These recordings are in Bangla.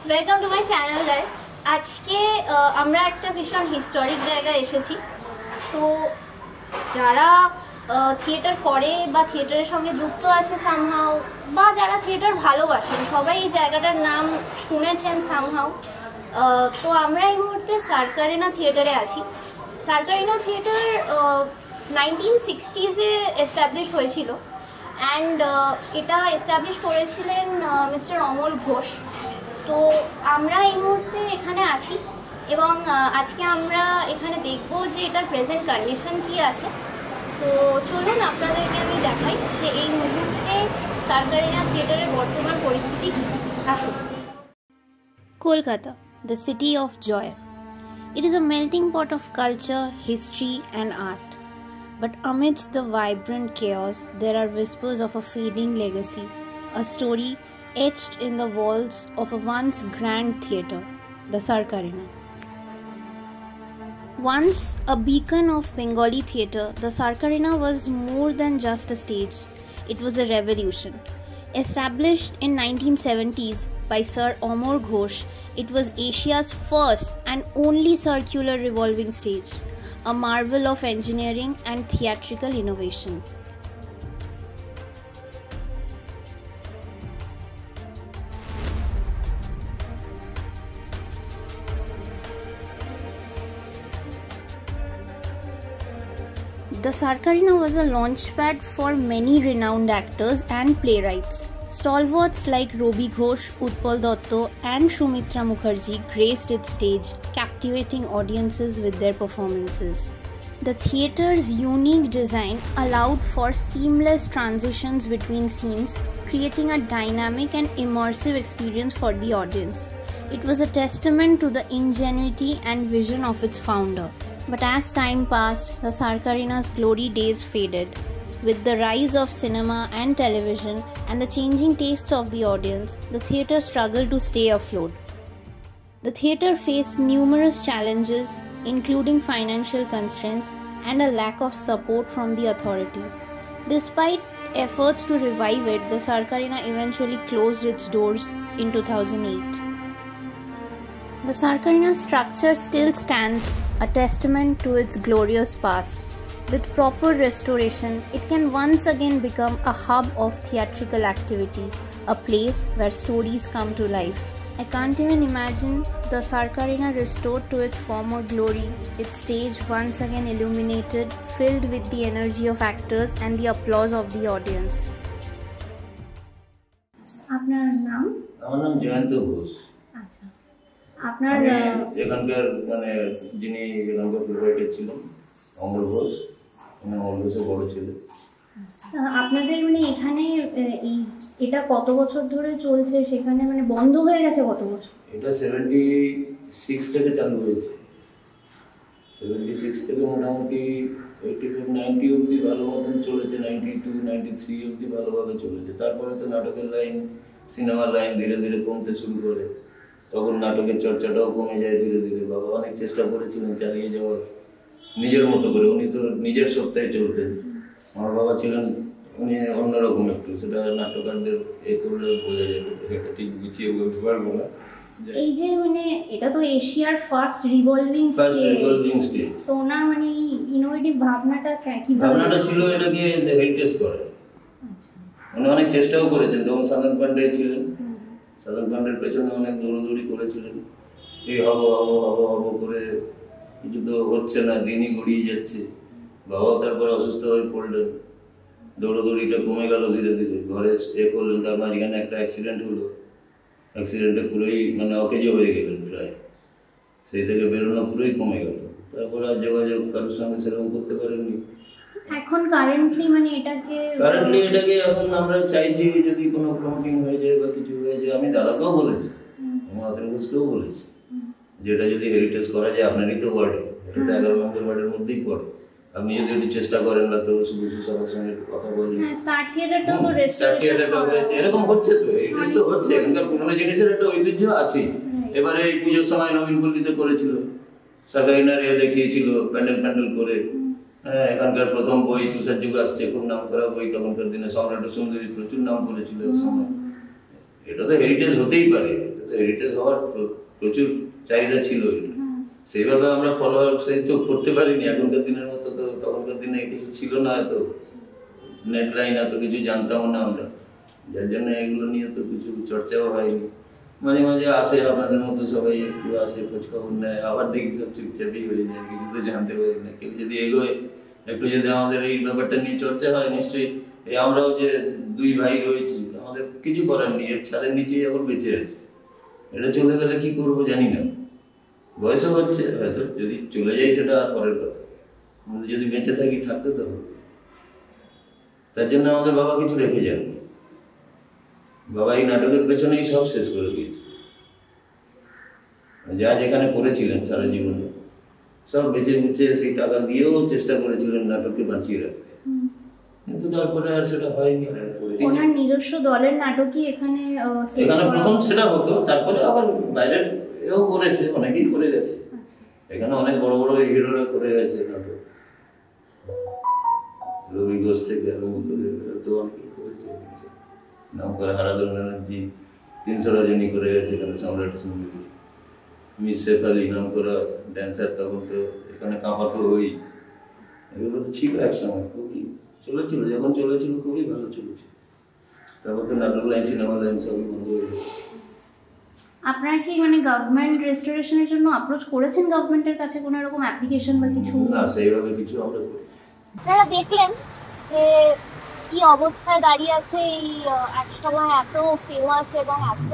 Welcome to my channel guys. আজকে আমরা একটা ভীষণ হিস্টোরিক জায়গায় এসেছি। তো যারা থিয়েটার করে বা থিয়েটারের সঙ্গে যুক্ত আছে সামহাও, বা যারা থিয়েটার ভালোবাসেন, সবাই এই জায়গাটার নাম শুনেছেন সামহাও। তো আমরা এই মুহূর্তে সার্কারিনা থিয়েটারে আছি। সার্কারিনা থিয়েটার 1960s-এ এস্টাবলিশ হয়েছিল অ্যান্ড এটা এস্টাবলিশ করেছিলেন মিস্টার অমল ঘোষ। তো আমরা এই মুহূর্তে এখানে আছি এবং আজকে আমরা এখানে দেখব যে এটার প্রেজেন্ট কন্ডিশন কি আছে। তো চলুন আপনাদেরকে আমি দেখাই যে এই মুহূর্তে সার্কারিনা থিয়েটারের বর্তমান পরিস্থিতি কী। আসুন। Kolkata, the city of joy. It is a melting pot of culture, history and art. But amidst the vibrant chaos, there are whispers of a fading legacy, a story etched in the walls of a once grand theatre, the Sarkarina. Once a beacon of Bengali theatre, the Sarkarina was more than just a stage. It was a revolution. Established in 1970s by Sir Amol Ghosh, it was Asia's first and only circular revolving stage, a marvel of engineering and theatrical innovation. The Sarkarina was a launchpad for many renowned actors and playwrights. Stalwarts like Robi Ghosh, Utpal Dotto and Sumitra Mukherjee graced its stage, captivating audiences with their performances. The theatre's unique design allowed for seamless transitions between scenes, creating a dynamic and immersive experience for the audience. It was a testament to the ingenuity and vision of its founder. But as time passed, the Sarkarina's glory days faded. With the rise of cinema and television and the changing tastes of the audience, the theatre struggled to stay afloat. The theatre faced numerous challenges, including financial constraints and a lack of support from the authorities. Despite efforts to revive it, the Sarkarina eventually closed its doors in 2008. The Sarkarina structure still stands, a testament to its glorious past. With proper restoration, it can once again become a hub of theatrical activity, a place where stories come to life. I can't even imagine the Sarkarina restored to its former glory, its stage once again illuminated, filled with the energy of actors and the applause of the audience. আপনার নাম? আমার নাম জয়ন্ত ঘোষ। আচ্ছা, আপনার এখানকার যিনি এখানকার প্রিপারেটর ছিলেন অমল ঘোষ, অমল ঘোষের বড় ছেলে। আপনাদের এখানে এটা কত বছর ধরে চলছে? সেখানে বন্ধ হয়ে গেছে কত বছর? এটা 76 থেকে চালু হয়েছে। 76 থেকে মোটামুটি 85-90 অবধি ভালো মতন চলেছে, 92-93 অবধি ভালোভাবে চলেছে। তারপরে তো নাটকের লাইন, সিনেমার লাইন ধীরে ধীরে কমতে শুরু করে, তখন নাটকের চর্চাটাও কমে যায় ধীরে ধীরে। বাবা অনেক চেষ্টা করেছিলেন চালিয়ে যাওয়ার নিজের মতো করে, উনি তো নিজের সত্তায় চলতেন। আমার বাবা ছিলেন উনি অন্যরকম একটু, সেটা নাটকারদের করলে বোঝা যাবে, এটা ঠিক গুছিয়ে বলতে পারবো না। এই যে এটা তো এশিয়ার ফার্স্ট রিভলভিং স্টেজ, তো ওনার ইনোভেটিভ ভাবনাটা কি ভাবনাটা ছিল এটাকে হেরিটেজ করা। উনি অনেক চেষ্টাও করেছেন, যেমন সাধন পান্ডে ছিলেন, সাধন পান্ডের পেছনে অনেক দৌড়দৌড়ি করেছিলেন, এই হবো হবো হবো হবো করে কিছু তো হচ্ছে না, দিনই গড়িয়ে যাচ্ছে। বাবাও তারপরে অসুস্থ হয়ে পড়লেন, দৌড়দৌড়িটা কমে গেল ধীরে ধীরে, ঘরে করলেন। তার মাঝখানে একটা অ্যাক্সিডেন্ট হলো, অ্যাক্সিডেন্টে পুরোই অকেজো হয়ে গেলেন প্রায়, সেই থেকে বেরোনো পুরোই কমে গেল। তারপরে আর যোগাযোগ কারোর সঙ্গে সেরকম করতে পারেননি। এখন কারেন্টলি এটাকে এখন আমরা চাইছি যদি কোনো প্রমোটিং হয়ে যায় বা কিছু হয়ে যায়, আমি দাদাকেও বলেছি, আমি অতন ঘোষকেও বলেছি, যেটা যদি হেরিটেজ করা যায় আপনারই তো ওয়ার্ডে, এটা তো 11 নম্বর ওয়ার্ডের মধ্যেই পড়ে, আপনি যদি একটু চেষ্টা করেন না তো শুধু সবার সঙ্গে একটু কথা বলেন। স্টার থিয়েটারটাও হয়েছে, এরকম হচ্ছে তো, হেরিটেজ তো হচ্ছে, এখানকার পুরোনো জিনিসের একটা ঐতিহ্য আছে। এবারে এই পুজোর সময় নবীনপল্লীতে করেছিল, সার্কারিনার দেখিয়েছিল প্যান্ডেল করে। হ্যাঁ, এখানকার প্রথম বই তুষার যুগ আসছে, খুব নাম করা বই, তখনকার দিনে সম্রাট সুন্দরী প্রচুর নাম করেছিল সময়। এটা তো হেরিটেজ হতেই পারে, এটা তো হেরিটেজ হওয়ার প্রচুর চাহিদা ছিল। সেইভাবে আমরা ফলোয়ার সেই তো করতে পারিনি এখনকার দিনের মতো। তো তখনকার দিনে কিছু ছিল না, এত নেট লাইন এত কিছু জানতাম না আমরা, যার জন্য এগুলো নিয়ে তো কিছু চর্চাও হয়নি। মাঝে মাঝে আসে আপনাদের মতো সবাই, একটু আসে খোঁজখবর নেয়, আবার দেখি সব চুপচাপই হয়ে যায়, কিছু তো জানতে পারি না। কেউ যদি এগোয় একটু, যদি আমাদের এই ব্যাপারটা নিয়ে চর্চা হয়, নিশ্চয়ই এই আমরাও যে দুই ভাই রয়েছি, আমাদের কিছু করার নেই, এর ছাদের নিচেই এখন বেঁচে আছে। এটা চলে গেলে কি করবো জানি না, বয়সও হচ্ছে হয়তো, যদি চলে যাই সেটা আর পরের কথা, যদি বেঁচে থাকি থাকতে তো হবে। তার জন্য আমাদের বাবা কিছু রেখে যাননি। বাবা এই নাটকের পেছনেই সব শেষ করে দিয়েছে, যা যেখানে করেছিলেন সারা জীবনে সব বেঁচে বুঝে সেই টাকা দিয়েও চেষ্টা করেছিলেন নাটককে বাঁচিয়ে রাখতে, কিন্তু তারপরে আর সেটা হয়নি। ওনার নিজস্ব দলের নাটকই এখানে প্রথম সেটা হতো, তারপরে আবার বাইরের এও করেছে, অনেকেই করে গেছে। এখানে অনেক বড় বড় হিরোরা করে গেছে নাটক, রবি ঘোষ থেকে আরম্ভ করে তো অনেকেই করেছে। নাম করে হারাধন ব্যানার্জি 300 রজনী করে গেছে এখানে সম্রাটের সঙ্গে। মিস শেফালি নাম করা ড্যান্সার, তখন তো এখানে কাঁপাতো হই। এগুলো তো ছিল একসময়, খুবই চলেছিল, যখন চলেছিল খুবই ভালো চলেছিল। তারপর তো নাটক লাইন, সিনেমা লাইন সবই বন্ধ হয়ে গেছে। আপনারা কি মানে গভর্নমেন্ট রেস্টোরেশনের জন্য অ্যাপ্রোচ করেছেন গভর্নমেন্টের কাছে, কোনো রকম অ্যাপ্লিকেশন বা কিছু? না, সেইভাবে কিছু আমরা করি। আপনারা দেখলেন যে কি অবস্থায় দাঁড়িয়ে আছে এই একসময় এত ফেমাস এবং এত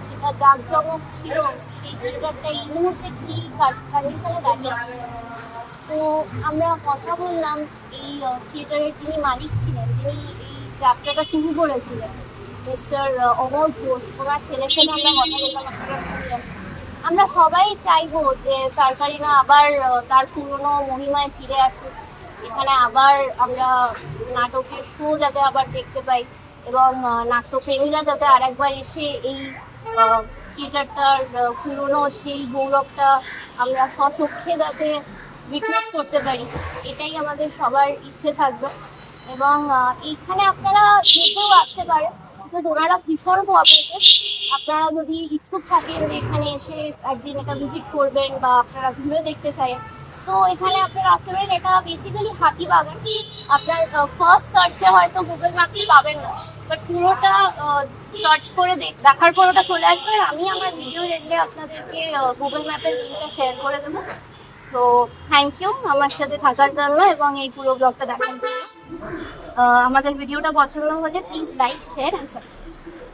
যেটা জাঁকজমক ছিল সেই থিয়েটারটা এই মুহূর্তে কি কন্ডিশনে দাঁড়িয়ে আছে। তো আমরা কথা বললাম এই থিয়েটারের যিনি মালিক ছিলেন, যিনি এই যাত্রাটা শুরু করেছিলেন, মিস্টার অমর ঘোষ, ওনার ছেলের সাথে আমরা কথা বললাম, আপনারা শুনলেন। আমরা সবাই চাইবো যে সরকারিনা আবার তার পুরনো মহিমায় ফিরে আসুক, এখানে আবার আমরা নাটকের শো যাতে আবার দেখতে পাই, এবং নাট্যপ্রেমীরা যাতে আরেকবার এসে এই থিয়েটারটার পুরনো সেই গৌরবটা আমরা স্বচক্ষে যাতে উইটনেস করতে পারি, এটাই আমাদের সবার ইচ্ছে থাকবে। এবং এইখানে আপনারা যেতেও আসতে পারেন, কিন্তু ওনারা ভীষণ কোঅপারেটিভ। আপনারা যদি ইচ্ছুক থাকেন যে এখানে এসে একদিন এটা ভিজিট করবেন বা আপনারা ঘুরে দেখতে চান, তো এখানে আপনারা আসতে পারেন। এটা বেসিক্যালি হাতিবাগান। আপনার ফার্স্ট সার্চে হয়তো গুগল ম্যাপে পাবেন না, বাট পুরোটা সার্চ করে দেখার পর ওটা চলে আসবে। আমি আমার ভিডিও এন্ডে আপনাদেরকে গুগল ম্যাপের লিঙ্কটা শেয়ার করে দেবো। তো থ্যাংক ইউ আমার সাথে থাকার জন্য এবং এই পুরো ব্লগটা দেখার জন্য। আমাদের ভিডিওটা পছন্দ হলে please like, share and subscribe.